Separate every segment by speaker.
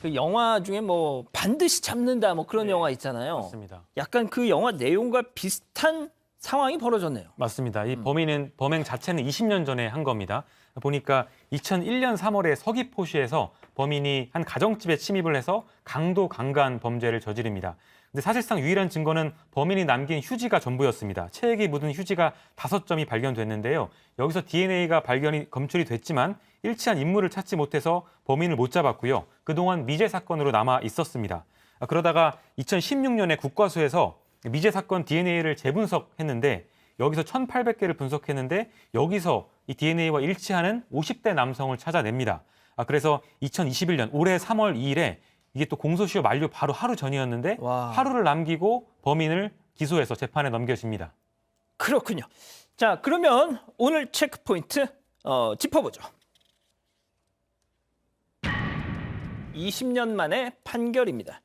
Speaker 1: 그 영화 중에 뭐 반드시 잡는다 뭐 그런 영화 있잖아요.
Speaker 2: 맞습니다.
Speaker 1: 약간 그 영화 내용과 비슷한 상황이 벌어졌네요.
Speaker 2: 맞습니다. 이 범행 자체는 20년 전에 한 겁니다. 보니까 2001년 3월에 서귀포시에서 범인이 한 가정집에 침입을 해서 강도 강간 범죄를 저지릅니다. 근데 사실상 유일한 증거는 범인이 남긴 휴지가 전부였습니다. 체액이 묻은 휴지가 5점이 발견됐는데요. 여기서 DNA가 검출이 됐지만 일치한 인물을 찾지 못해서 범인을 못 잡았고요. 그동안 미제 사건으로 남아 있었습니다. 그러다가 2016년에 국과수에서 미제 사건 DNA를 재분석했는데 여기서 1,800개를 분석했는데 여기서 이 DNA와 일치하는 50대 남성을 찾아냅니다. 그래서 2021년 올해 3월 2일에 이게 또 공소시효 만료 바로 하루 전이었는데
Speaker 1: 와.
Speaker 2: 하루를 남기고 범인을 기소해서 재판에 넘겨집니다.
Speaker 1: 그렇군요. 자, 그러면 오늘 체크포인트 짚어보죠. 20년 만에 판결입니다.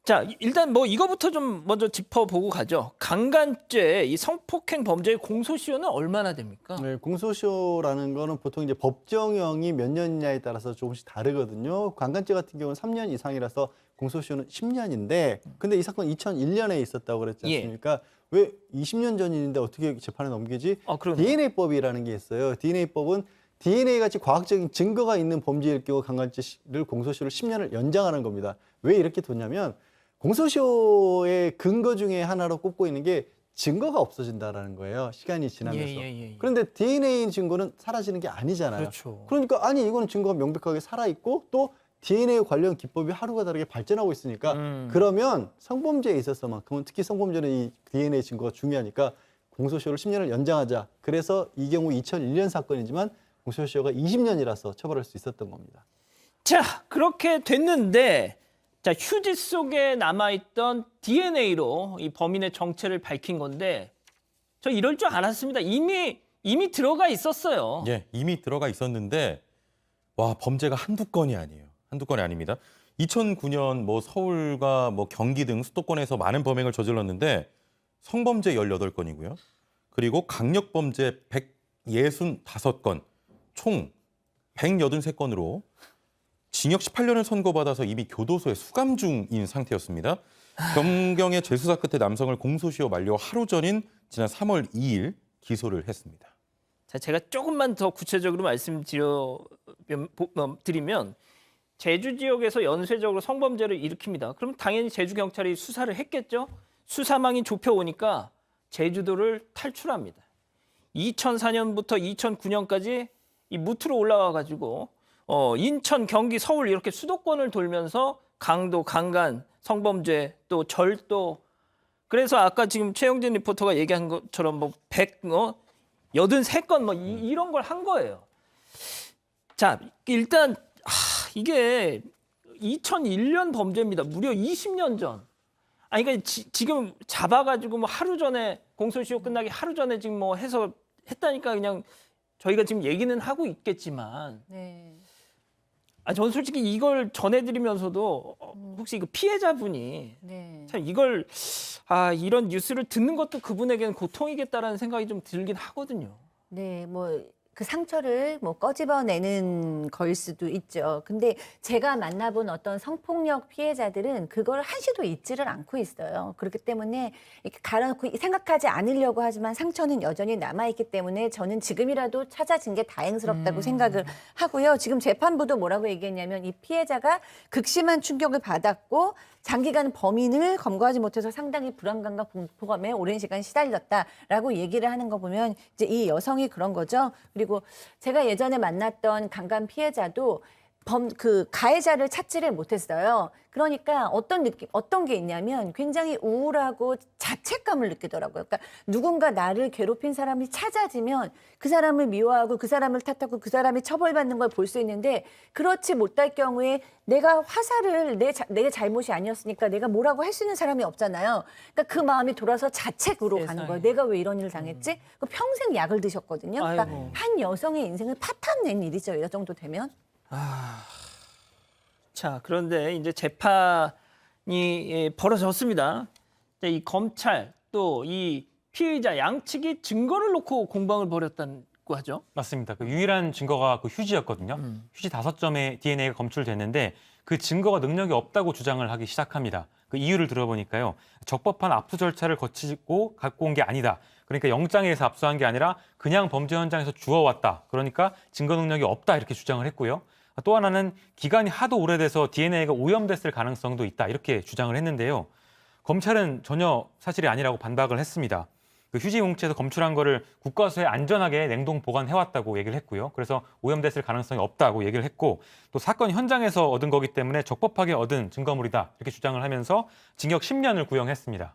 Speaker 1: 자, 일단 뭐 이거부터 좀 먼저 짚어보고 가죠. 강간죄, 이 성폭행 범죄의 공소시효는 얼마나 됩니까?
Speaker 3: 네, 공소시효라는 거는 보통 이제 법정형이 몇 년이냐에 따라서 조금씩 다르거든요. 강간죄 같은 경우는 3년 이상이라서 공소시효는 10년인데, 근데 이 사건 2001년에 있었다고 그랬지 않습니까? 왜 20년 전인데 어떻게 재판에 넘기지?
Speaker 1: 그러네요.
Speaker 3: DNA법이라는 게 있어요. DNA법은 DNA 같이 과학적인 증거가 있는 범죄일 경우 강간죄를 공소시효를 10년을 연장하는 겁니다. 왜 이렇게 뒀냐면 공소시효의 근거 중에 하나로 꼽고 있는 게 증거가 없어진다라는 거예요. 시간이 지나면서.
Speaker 1: 예.
Speaker 3: 그런데 DNA 증거는 사라지는 게 아니잖아요.
Speaker 1: 그렇죠.
Speaker 3: 그러니까 아니 이거는 증거가 명백하게 살아있고 또 DNA 관련 기법이 하루가 다르게 발전하고 있으니까 그러면 성범죄에 있어서만큼은 특히 성범죄는 이 DNA 증거가 중요하니까 공소시효를 10년을 연장하자. 그래서 이 경우 2001년 사건이지만 공소시효가 20년이라서 처벌할 수 있었던 겁니다.
Speaker 1: 자, 그렇게 됐는데 자, 휴지 속에 남아있던 DNA로 이 범인의 정체를 밝힌 건데 저 이럴 줄 알았습니다. 이미 들어가 있었어요.
Speaker 4: 예, 이미 들어가 있었는데 와, 범죄가 한두 건이 아니에요. 한두 건이 아닙니다. 2009년 뭐 서울과 뭐 경기 등 수도권에서 많은 범행을 저질렀는데 성범죄 18건이고요. 그리고 강력범죄 165건, 총 183건으로 징역 18년을 선고받아서 이미 교도소에 수감 중인 상태였습니다. 경경의 재수사 끝에 남성을 공소시효 만료 하루 전인 지난 3월 2일 기소를 했습니다.
Speaker 1: 자, 제가 조금만 더 구체적으로 말씀드리면 제주 지역에서 연쇄적으로 성범죄를 일으킵니다. 그럼 당연히 제주 경찰이 수사를 했겠죠. 수사망이 좁혀오니까 제주도를 탈출합니다. 2004년부터 2009년까지 이 무트로 올라와가지고 인천, 경기, 서울 이렇게 수도권을 돌면서 강도, 강간, 성범죄, 또 절도. 그래서 아까 지금 최영진 리포터가 얘기한 것처럼 뭐 83건 뭐 이런 걸 한 거예요. 자, 일단 이게 2001년 범죄입니다. 무려 20년 전. 그러니까 지금 잡아가지고 뭐 하루 전에 공소시효 끝나기 하루 전에 지금 뭐 해서 했다니까 그냥 저희가 지금 얘기는 하고 있겠지만.
Speaker 5: 네.
Speaker 1: 저는 솔직히 이걸 전해드리면서도 혹시 그 피해자분이
Speaker 5: 네.
Speaker 1: 참 이걸 이런 뉴스를 듣는 것도 그분에게는 고통이겠다라는 생각이 좀 들긴 하거든요.
Speaker 5: 네, 뭐 그 상처를 뭐 꺼집어내는 거일 수도 있죠. 근데 제가 만나본 어떤 성폭력 피해자들은 그걸 한시도 잊지를 않고 있어요. 그렇기 때문에 이렇게 가려놓고 생각하지 않으려고 하지만 상처는 여전히 남아있기 때문에 저는 지금이라도 찾아진 게 다행스럽다고 생각을 하고요. 지금 재판부도 뭐라고 얘기했냐면 이 피해자가 극심한 충격을 받았고 장기간 범인을 검거하지 못해서 상당히 불안감과 공포감에 오랜 시간 시달렸다라고 얘기를 하는 거 보면 이제 이 여성이 그런 거죠. 그리고 제가 예전에 만났던 강간 피해자도 가해자를 찾지를 못했어요. 그러니까 어떤 게 있냐면 굉장히 우울하고 자책감을 느끼더라고요. 그러니까 누군가 나를 괴롭힌 사람이 찾아지면 그 사람을 미워하고 그 사람을 탓하고 그 사람이 처벌받는 걸 볼 수 있는데 그렇지 못할 경우에 내가 화살을 내 잘못이 아니었으니까 내가 뭐라고 할 수 있는 사람이 없잖아요. 그러니까 그 마음이 돌아서 자책으로 가는
Speaker 1: 세상에.
Speaker 5: 거예요. 내가 왜 이런 일을 당했지? 평생 약을 드셨거든요. 그러니까
Speaker 1: 아이고.
Speaker 5: 한 여성의 인생을 파탄낸 일이죠. 이 정도 되면.
Speaker 1: 자, 그런데 이제 재판이 벌어졌습니다. 이 검찰 또 이 피의자 양측이 증거를 놓고 공방을 벌였다고 하죠.
Speaker 2: 맞습니다. 그 유일한 증거가 그 휴지였거든요. 휴지 5점의 DNA가 검출됐는데 그 증거가 능력이 없다고 주장을 하기 시작합니다. 그 이유를 들어보니까요. 적법한 압수 절차를 거치고 갖고 온 게 아니다. 그러니까 영장에서 압수한 게 아니라 그냥 범죄 현장에서 주워왔다. 그러니까 증거 능력이 없다 이렇게 주장을 했고요. 또 하나는 기간이 하도 오래돼서 DNA가 오염됐을 가능성도 있다 이렇게 주장을 했는데요. 검찰은 전혀 사실이 아니라고 반박을 했습니다. 그 휴지 뭉치에서 검출한 거를 국과수에 안전하게 냉동 보관해왔다고 얘기를 했고요. 그래서 오염됐을 가능성이 없다고 얘기를 했고 또 사건 현장에서 얻은 거기 때문에 적법하게 얻은 증거물이다 이렇게 주장을 하면서 징역 10년을 구형했습니다.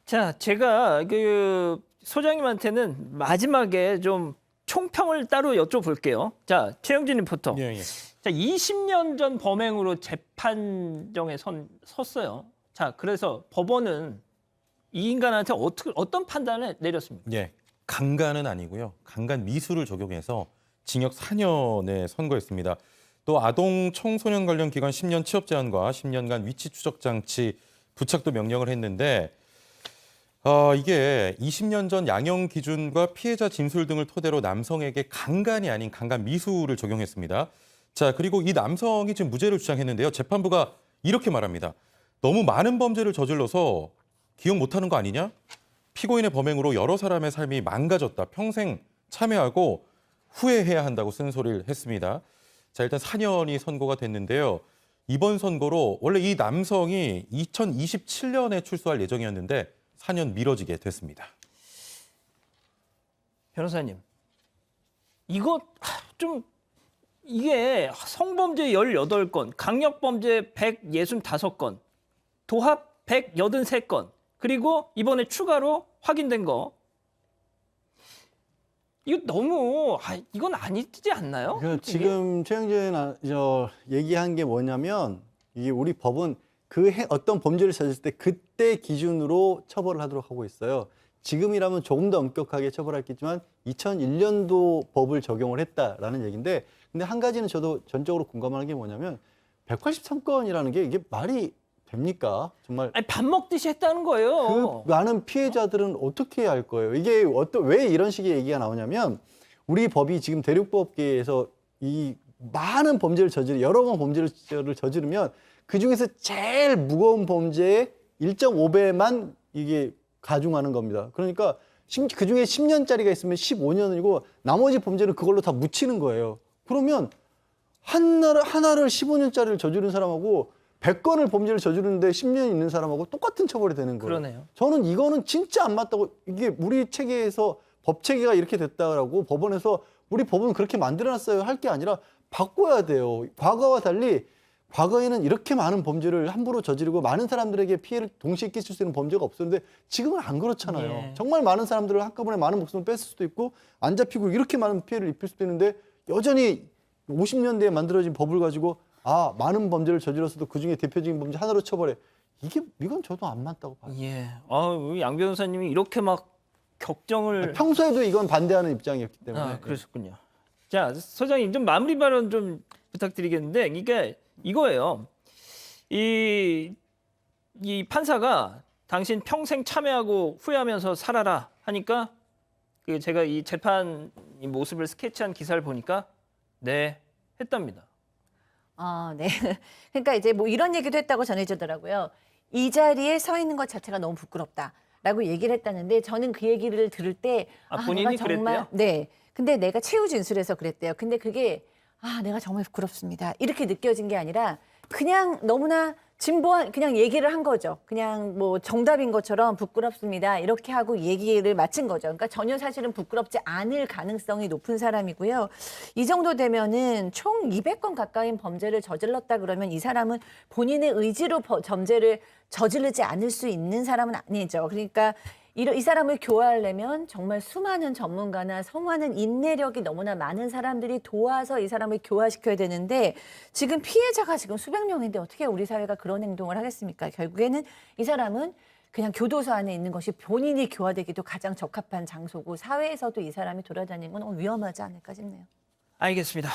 Speaker 1: 자, 제가 그 소장님한테는 마지막에 좀 총평을 따로 여쭤볼게요. 자, 최영진 리포터.
Speaker 4: 예, 예.
Speaker 1: 자, 20년 전 범행으로 재판정에 섰어요. 자, 그래서 법원은 이 인간한테 어떤 판단을 내렸습니까?
Speaker 4: 예, 강간은 아니고요. 강간 미수를 적용해서 징역 4년에 선고했습니다. 또 아동 청소년 관련 기관 10년 취업 제한과 10년간 위치 추적 장치 부착도 명령을 했는데 이게 20년 전 양형 기준과 피해자 진술 등을 토대로 남성에게 강간이 아닌 강간 미수를 적용했습니다. 자, 그리고 이 남성이 지금 무죄를 주장했는데요. 재판부가 이렇게 말합니다. 너무 많은 범죄를 저질러서 기억 못하는 거 아니냐? 피고인의 범행으로 여러 사람의 삶이 망가졌다. 평생 참여하고 후회해야 한다고 쓴소리를 했습니다. 자, 일단 4년이 선고가 됐는데요. 이번 선고로 원래 이 남성이 2027년에 출소할 예정이었는데 4년 미뤄지게 됐습니다.
Speaker 1: 변호사님, 이거 좀 이게 성범죄 18건, 강력범죄 165건, 도합 183건, 그리고 이번에 추가로 확인된 거. 이거 너무 이건 아니지 않나요?
Speaker 3: 지금 최영진 얘기한 게 뭐냐면 이게 우리 법은 어떤 범죄를 저질렀을 때 그때 기준으로 처벌을 하도록 하고 있어요. 지금이라면 조금 더 엄격하게 처벌했겠지만 2001년도 법을 적용을 했다라는 얘기인데 근데 한 가지는 저도 전적으로 공감하는 게 뭐냐면 183건이라는 게 이게 말이 됩니까? 정말
Speaker 1: 아니, 밥 먹듯이 했다는 거예요.
Speaker 3: 그 많은 피해자들은 어떻게 할 거예요? 이게 왜 이런 식의 얘기가 나오냐면 우리 법이 지금 대륙법계에서 이 많은 범죄를 여러 번 범죄를 저지르면 그 중에서 제일 무거운 범죄의 1.5배만 이게 가중하는 겁니다. 그러니까 그 중에 10년짜리가 있으면 15년이고 나머지 범죄는 그걸로 다 묻히는 거예요. 그러면 하나를 15년짜리를 저지른 사람하고 100건을 범죄를 저지르는데 10년 있는 사람하고 똑같은 처벌이 되는 거예요.
Speaker 1: 그러네요.
Speaker 3: 저는 이거는 진짜 안 맞다고 이게 우리 체계에서 법 체계가 이렇게 됐다라고 법원에서 우리 법은 그렇게 만들어놨어요 할 게 아니라 바꿔야 돼요. 과거와 달리 과거에는 이렇게 많은 범죄를 함부로 저지르고 많은 사람들에게 피해를 동시에 끼칠 수 있는 범죄가 없었는데 지금은 안 그렇잖아요.
Speaker 1: 예.
Speaker 3: 정말 많은 사람들을 한꺼번에 많은 목숨을 뺐을 수도 있고 안 잡히고 이렇게 많은 피해를 입힐 수도 있는데 여전히 50년대에 만들어진 법을 가지고 많은 범죄를 저질렀어도 그중에 대표적인 범죄 하나로 처벌해. 이건 저도 안 맞다고 봐요.
Speaker 1: 예. 우리 양 변호사님이 이렇게 막 격정을
Speaker 3: 평소에도 이건 반대하는 입장이었기 때문에.
Speaker 1: 그러셨군요. 자, 소장님 좀 마무리 발언 좀 부탁드리겠는데 이게 이거예요. 이 판사가 당신 평생 참여하고 후회하면서 살아라 하니까 제가 이 재판 이 모습을 스케치한 기사를 보니까 네 했답니다.
Speaker 5: 네. 그러니까 이제 뭐 이런 얘기도 했다고 전해지더라고요. 이 자리에 서 있는 것 자체가 너무 부끄럽다라고 얘기를 했다는데 저는 그 얘기를 들을 때
Speaker 1: 본인이
Speaker 5: 내가 정말
Speaker 1: 그랬대요?
Speaker 5: 네. 근데 내가 최후 진술에서 그랬대요. 근데 그게 내가 정말 부끄럽습니다. 이렇게 느껴진 게 아니라 그냥 너무나 진보한 그냥 얘기를 한 거죠. 그냥 뭐 정답인 것처럼 부끄럽습니다. 이렇게 하고 얘기를 마친 거죠. 그러니까 전혀 사실은 부끄럽지 않을 가능성이 높은 사람이고요. 이 정도 되면은 총 200건 가까인 범죄를 저질렀다 그러면 이 사람은 본인의 의지로 범죄를 저지르지 않을 수 있는 사람은 아니죠. 그러니까 이 사람을 교화하려면 정말 수많은 전문가나 성화는 인내력이 너무나 많은 사람들이 도와서 이 사람을 교화시켜야 되는데 지금 피해자가 지금 수백 명인데 어떻게 우리 사회가 그런 행동을 하겠습니까? 결국에는 이 사람은 그냥 교도소 안에 있는 것이 본인이 교화되기도 가장 적합한 장소고 사회에서도 이 사람이 돌아다니는 건 위험하지 않을까 싶네요.
Speaker 1: 알겠습니다.